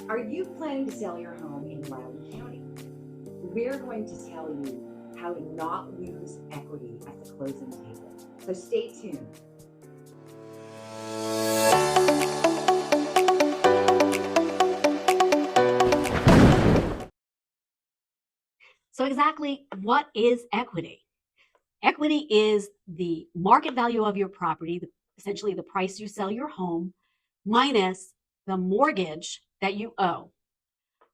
Are you planning to sell your home in Loudoun County? We're going to tell you how to not lose equity at the closing table. So stay tuned. So exactly what is equity? Equity is the market value of your property, essentially the price you sell your home, minus the mortgage that you owe.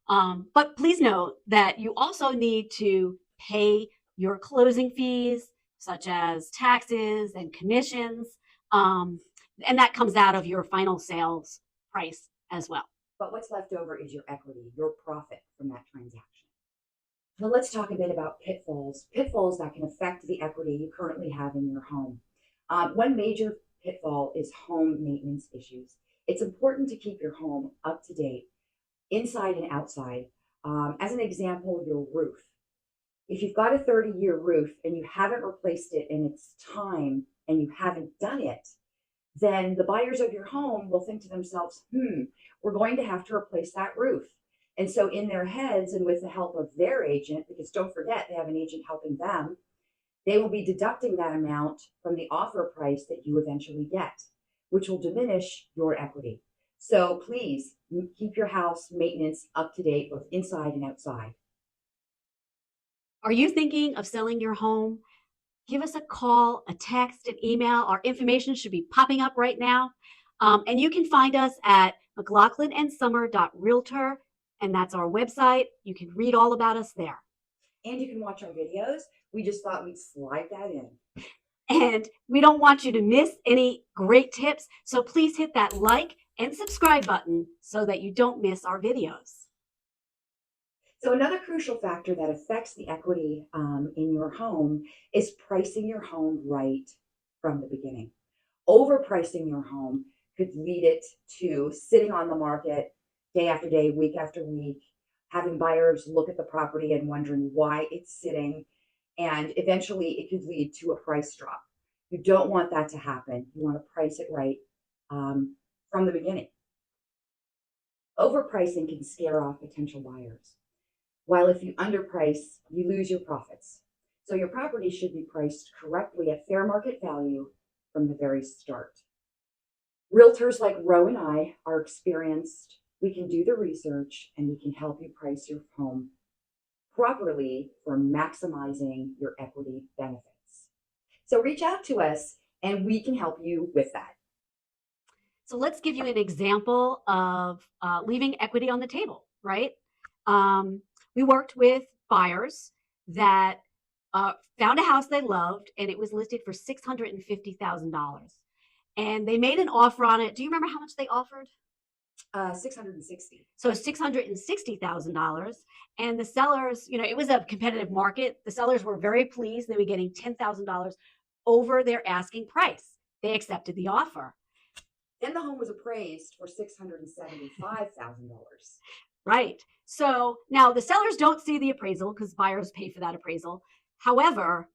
But please note that you also need to pay your closing fees, such as taxes and commissions, um, and that comes out of your final sales price as well. But what's left over is your equity, your profit from that transaction. Now let's talk a bit about pitfalls that can affect the equity you currently have in your home. One major pitfall is home maintenance issues. It's important to keep your home up to date, inside and outside. As an example, your roof. If you've got a 30-year roof and you haven't replaced it in its time and you haven't done it, then the buyers of your home will think to themselves, we're going to have to replace that roof. And so, in their heads and with the help of their agent, because don't forget they have an agent helping them, they will be deducting that amount from the offer price that you eventually get, which will diminish your equity. So, please keep your house maintenance up to date, both inside and outside. Are you thinking of selling your home? Give us a call, a text, an email. Our information should be popping up right now. And you can find us at mclaughlinandsummer.realtor, and that's our website. You can read all about us there. And you can watch our videos. We just thought we'd slide that in. And we don't want you to miss any great tips. So please hit that like and subscribe button so that you don't miss our videos. So another crucial factor that affects the equity in your home is pricing your home right from the beginning. Overpricing your home could lead it to sitting on the market day after day, week after week, having buyers look at the property and wondering why it's sitting, and eventually it could lead to a price drop. You don't want that to happen. You want to price it right from the beginning. Overpricing can scare off potential buyers. While if you underprice, you lose your profits. So your property should be priced correctly at fair market value from the very start. Realtors like Ro and I are experienced. We can do the research and we can help you price your home properly for maximizing your equity benefits. So reach out to us and we can help you with that. So let's give you an example of leaving equity on the table, right? We worked with buyers that found a house they loved and it was listed for $650,000. And they made an offer on it. Do you remember how much they offered? 660. So $660,000. And the sellers, it was a competitive market. The sellers were very pleased. They were getting $10,000 over their asking price. They accepted the offer. Then the home was appraised for $675,000. Right. So now the sellers don't see the appraisal because buyers pay for that appraisal. However,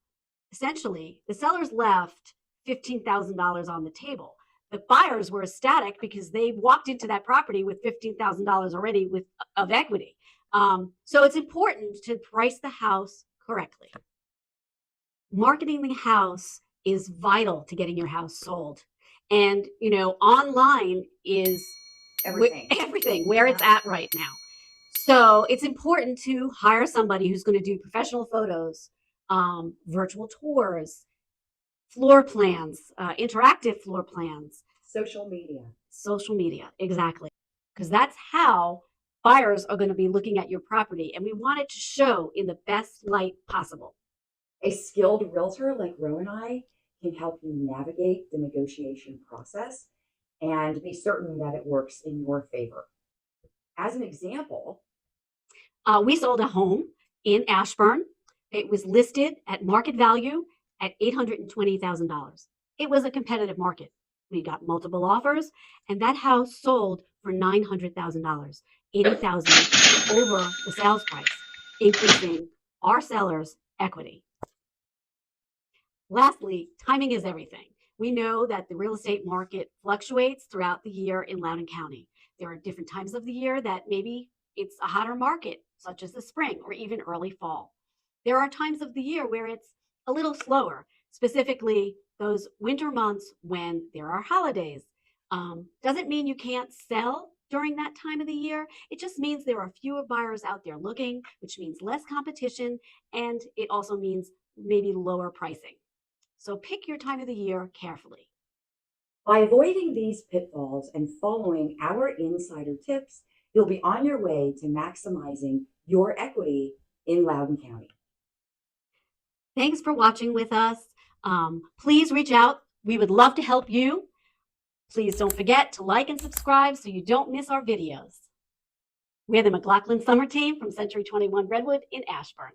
essentially, the sellers left $15,000 on the table. The buyers were ecstatic because they walked into that property with $15,000 already of equity. So it's important to price the house correctly. Marketing the house is vital to getting your house sold. And, online is everything where it's at right now. So it's important to hire somebody who's going to do professional photos, virtual tours, floor plans, interactive floor plans. Social media. Social media, exactly. Because that's how buyers are going to be looking at your property. And we want it to show in the best light possible. A skilled realtor like Ro and I can help you navigate the negotiation process and be certain that it works in your favor. As an example, we sold a home in Ashburn. It was listed at market value at $820,000. It was a competitive market. We got multiple offers, and that house sold for $900,000, $80,000 over the sales price, increasing our sellers' equity. Lastly, timing is everything. We know that the real estate market fluctuates throughout the year in Loudoun County. There are different times of the year that maybe it's a hotter market, such as the spring or even early fall. There are times of the year where it's a little slower, specifically those winter months when there are holidays. Doesn't mean you can't sell during that time of the year. It just means there are fewer buyers out there looking, which means less competition, and it also means maybe lower pricing. So pick your time of the year carefully. By avoiding these pitfalls and following our insider tips, you'll be on your way to maximizing your equity in Loudoun County. Thanks for watching with us. Please reach out. We would love to help you. Please don't forget to like and subscribe so you don't miss our videos. We're the McLaughlin Summer Team from Century 21 Redwood in Ashburn.